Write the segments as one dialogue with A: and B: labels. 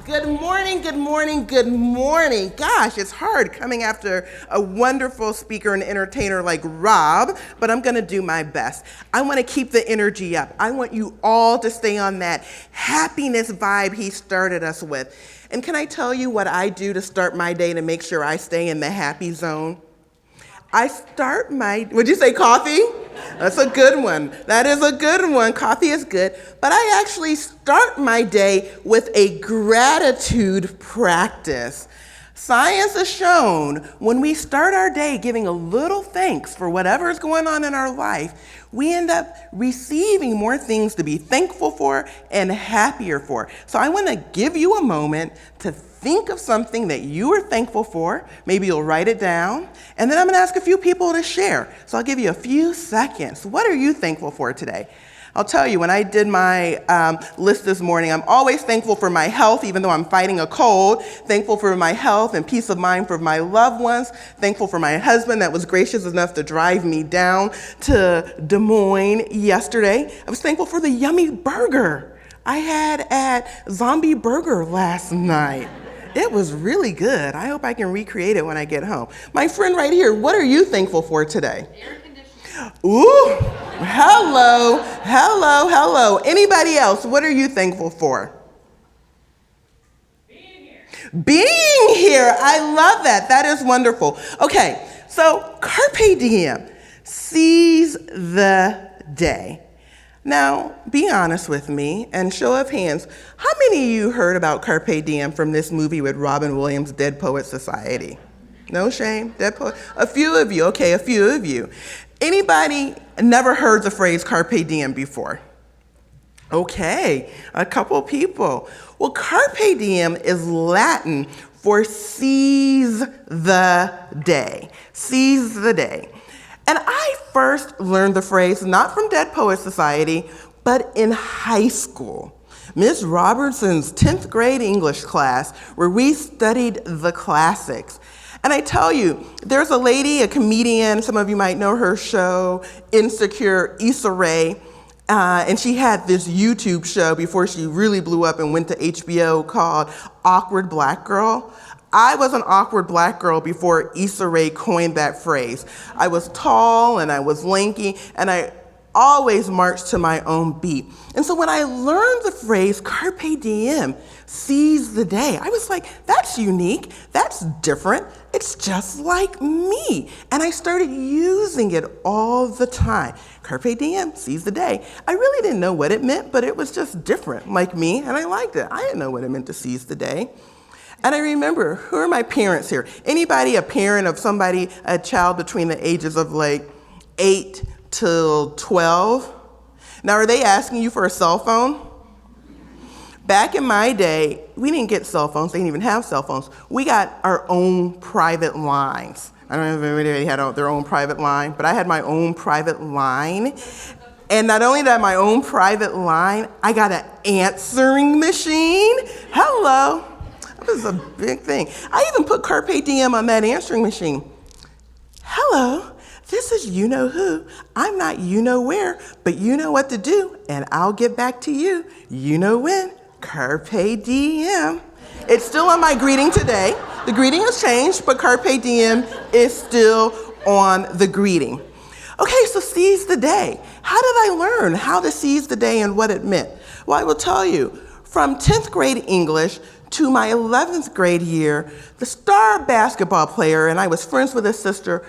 A: Good morning, good morning, good morning. Gosh, it's hard coming after a wonderful speaker and entertainer like Rob, but I'm gonna do my best. I wanna keep the energy up. I want you all to stay on that happiness vibe he started us with. And can I tell you what I do to start my day to make sure I stay in the happy zone? I start my, would you say coffee? That's a good one. That is a good one. Coffee is good. But I actually start my day with a gratitude practice. Science has shown when we start our day giving a little thanks for whatever is going on in our life, we end up receiving more things to be thankful for and happier for. So I want to give you a moment to think of something that you are thankful for. Maybe you'll write it down. And then I'm going to ask a few people to share. So I'll give you a few seconds. What are you thankful for today? I'll tell you, when I did my list this morning, I'm always thankful for my health, even though I'm fighting a cold, thankful for my health and peace of mind for my loved ones, thankful for my husband that was gracious enough to drive me down to Des Moines yesterday. I was thankful for the yummy burger I had at Zombie Burger last night. It was really good. I hope I can recreate it when I get home. My friend right here, what are you thankful for today?
B: Air conditioning.
A: Ooh, hello, hello, hello. Anybody else, what are you thankful for?
B: Being here.
A: Being here, I love that. That is wonderful. Okay, so carpe diem, seize the day. Now, be honest with me and show of hands, how many of you heard about carpe diem from this movie with Robin Williams, Dead Poets Society? No shame, Dead Poet. A few of you, okay, a few of you. Anybody never heard the phrase carpe diem before? Okay, a couple people. Well, carpe diem is Latin for seize the day. Seize the day. And I first learned the phrase not from Dead Poets Society, but in high school. Miss Robertson's 10th grade English class, where we studied the classics. And I tell you, there's a lady, a comedian, some of you might know her show, Insecure, Issa Rae, and she had this YouTube show before she really blew up and went to HBO called Awkward Black Girl. I was an awkward black girl before Issa Rae coined that phrase. I was tall and I was lanky and I always marched to my own beat. And so when I learned the phrase carpe diem, seize the day, I was like, that's unique, that's different, it's just like me. And I started using it all the time. Carpe diem, seize the day. I really didn't know what it meant, but it was just different, like me, and I liked it. I didn't know what it meant to seize the day. And I remember, who are my parents here? Anybody a parent of somebody, a child between the ages of like 8 till 12? Now, are they asking you for a cell phone? Back in my day, we didn't get cell phones. They didn't even have cell phones. We got our own private lines. I don't know if anybody had their own private line, but I had my own private line. And not only did I have my own private line, I got an answering machine. Hello. That was a big thing. I even put carpe diem on that answering machine. Hello. This is you know who. I'm not you know where, but you know what to do, and I'll get back to you. You know when. Carpe diem. It's still on my greeting today. The greeting has changed, but carpe diem is still on the greeting. Okay, so seize the day. How did I learn how to seize the day and what it meant? Well, I will tell you, from 10th grade English to my 11th grade year, the star basketball player, and I was friends with his sister,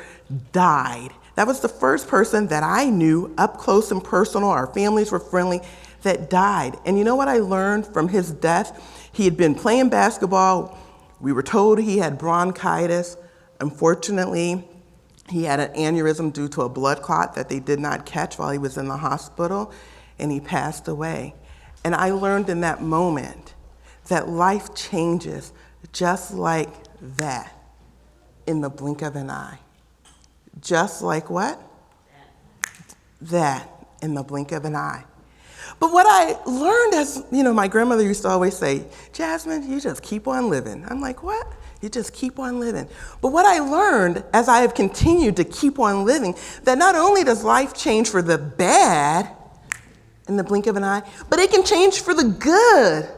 A: died. That was the first person that I knew up close and personal, our families were friendly, that died. And you know what I learned from his death? He had been playing basketball. We were told he had bronchitis. Unfortunately, he had an aneurysm due to a blood clot that they did not catch while he was in the hospital, and he passed away. And I learned in that moment that life changes just like that in the blink of an eye. Just like what? That in the blink of an eye. But what I learned, as you know, my grandmother used to always say, Jasmine, you just keep on living. I'm like, what? You just keep on living. But what I learned as I have continued to keep on living, that not only does life change for the bad in the blink of an eye, but it can change for the good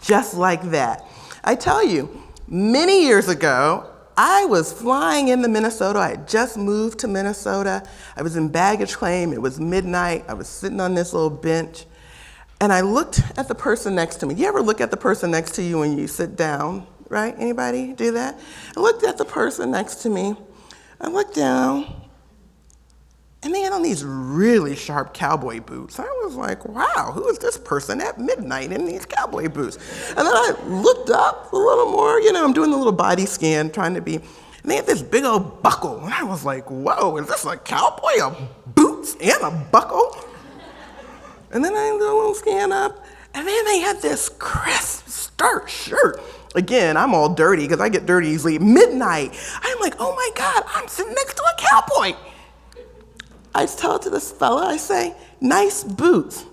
A: just like that. I tell you, many years ago, I was flying into Minnesota. I had just moved to Minnesota. I was in baggage claim. It was midnight. I was sitting on this little bench, and I looked at the person next to me. You ever look at the person next to you when you sit down, right? Anybody do that? I looked at the person next to me. I looked down, and they had on these really sharp cowboy boots. I was like, wow, who is this person at midnight in these cowboy boots? And then I looked up a little more, I'm doing a little body scan, trying to be, and they had this big old buckle. And I was like, whoa, is this a cowboy, a boots and a buckle? And then I did a little scan up, and then they had this crisp, starch shirt. Again, I'm all dirty, because I get dirty easily. Midnight, I'm like, oh my God, I'm sitting next to a cowboy. I tell to this fella, I say, nice boots.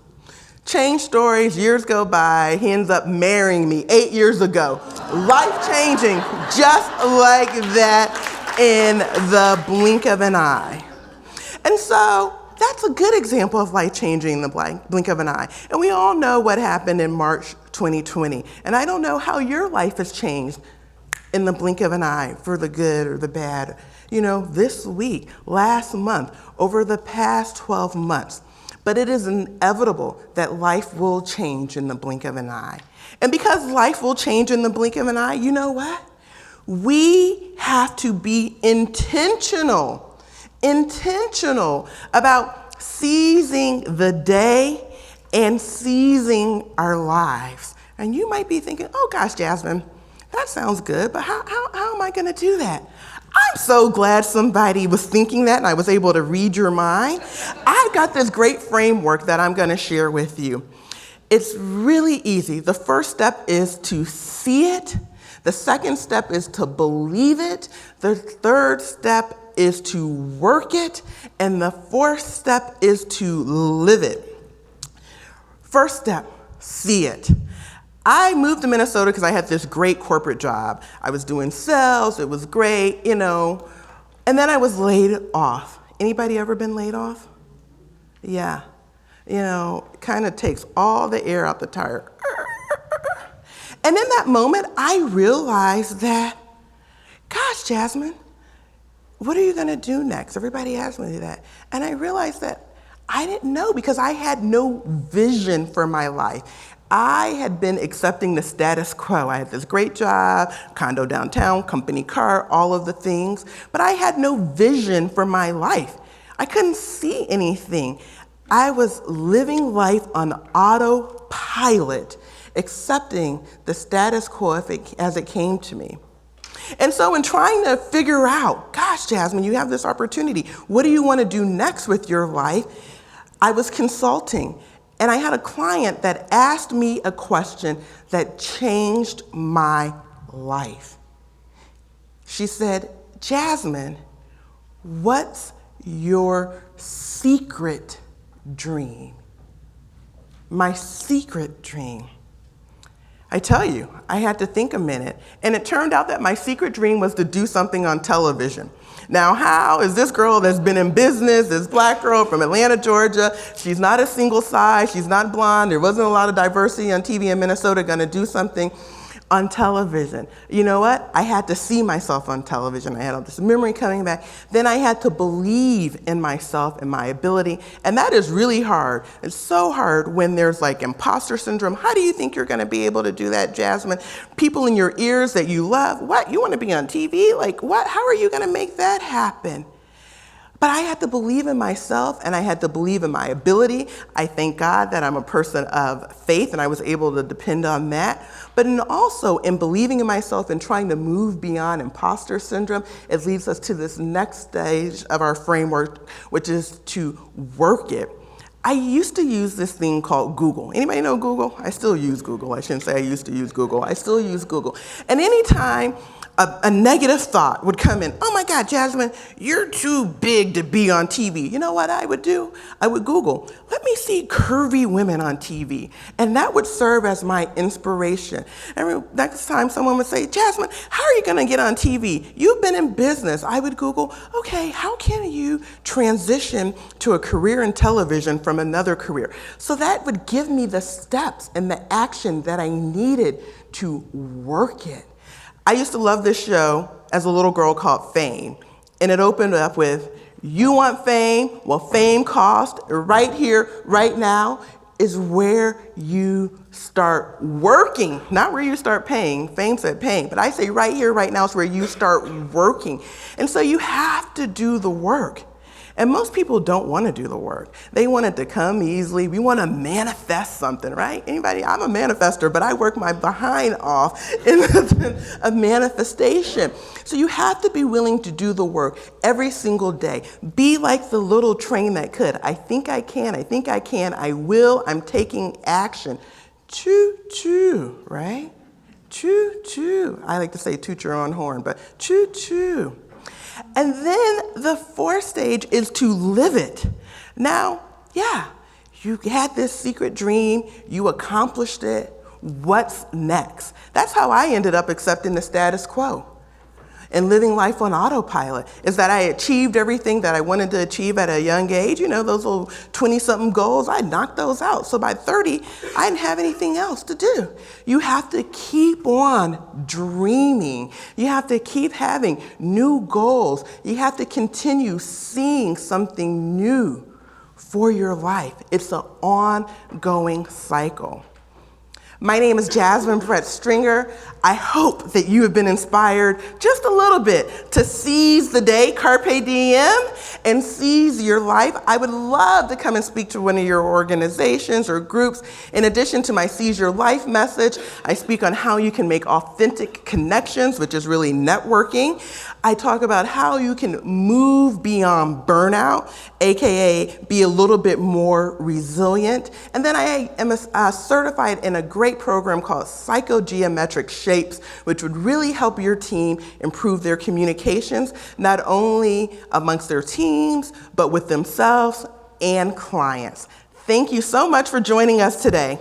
A: Change stories, years go by, he ends up marrying me 8 years ago. Life-changing, just like that in the blink of an eye. And so that's a good example of life-changing in the blink of an eye. And we all know what happened in March 2020. And I don't know how your life has changed in the blink of an eye, for the good or the bad. This week, last month, over the past 12 months. But it is inevitable that life will change in the blink of an eye. And because life will change in the blink of an eye, you know what? We have to be intentional about seizing the day and seizing our lives. And you might be thinking, oh gosh, Jasmine, that sounds good, but how am I gonna do that? I'm so glad somebody was thinking that and I was able to read your mind. I've got this great framework that I'm gonna share with you. It's really easy. The first step is to see it. The second step is to believe it. The third step is to work it. And the fourth step is to live it. First step, see it. I moved to Minnesota because I had this great corporate job. I was doing sales, it was great, and then I was laid off. Anybody ever been laid off? Yeah, it kind of takes all the air out the tire. And in that moment, I realized that, gosh, Jasmine, what are you gonna do next? Everybody asked me that. And I realized that I didn't know, because I had no vision for my life. I had been accepting the status quo. I had this great job, condo downtown, company car, all of the things, but I had no vision for my life. I couldn't see anything. I was living life on autopilot, accepting the status quo as it came to me. And so in trying to figure out, gosh, Jasmine, you have this opportunity. What do you want to do next with your life? I was consulting. And I had a client that asked me a question that changed my life. She said, Jasmine, what's your secret dream? My secret dream. I tell you, I had to think a minute. And it turned out that my secret dream was to do something on television. Now, how is this girl that's been in business, this black girl from Atlanta, Georgia, she's not a single size, she's not blonde, there wasn't a lot of diversity on TV in Minnesota, gonna do something on television? You know what? I had to see myself on television. I had all this memory coming back. Then I had to believe in myself and my ability. And that is really hard. It's so hard when there's like imposter syndrome. How do you think you're gonna be able to do that, Jasmine? People in your ears that you love. What, you wanna be on TV? Like what, how are you gonna make that happen? But I had to believe in myself and I had to believe in my ability. I thank God that I'm a person of faith and I was able to depend on that. But also in believing in myself and trying to move beyond imposter syndrome, it leads us to this next stage of our framework, which is to work it. I used to use this thing called Google. Anybody know Google? I still use Google. I shouldn't say I used to use Google. I still use Google. And anytime a negative thought would come in, oh my God, Jasmine, you're too big to be on TV. You know what I would do? I would Google, let me see curvy women on TV. And that would serve as my inspiration. Every next time someone would say, Jasmine, how are you gonna get on TV? You've been in business. I would Google, okay, how can you transition to a career in television from another career. So that would give me the steps and the action that I needed to work it. I used to love this show as a little girl called Fame, and it opened up with, you want fame? Well, fame costs. Right here, right now, is where you start working, not where you start paying. Fame said paying, but I say right here, right now is where you start working. And so you have to do the work. And most people don't want to do the work. They want it to come easily. We want to manifest something, right? Anybody? I'm a manifester, but I work my behind off in a manifestation. So you have to be willing to do the work every single day. Be like the little train that could. I think I can, I think I can, I will, I'm taking action. Choo choo, right? Choo choo. I like to say toot your own horn, but choo choo. And then the fourth stage is to live it. Now, yeah, you had this secret dream, you accomplished it. What's next? That's how I ended up accepting the status quo and living life on autopilot, is that I achieved everything that I wanted to achieve at a young age. You know, those little 20-something goals, I knocked those out. So by 30, I didn't have anything else to do. You have to keep on dreaming. You have to keep having new goals. You have to continue seeing something new for your life. It's an ongoing cycle. My name is Jasmine Brett Stringer. I hope that you have been inspired just a little bit to seize the day, carpe diem, and seize your life. I would love to come and speak to one of your organizations or groups. In addition to my Seize Your Life message, I speak on how you can make authentic connections, which is really networking. I talk about how you can move beyond burnout, AKA be a little bit more resilient. And then I am certified in a great program called Psychogeometric Shapes, which would really help your team improve their communications, not only amongst their teams, but with themselves and clients. Thank you so much for joining us today.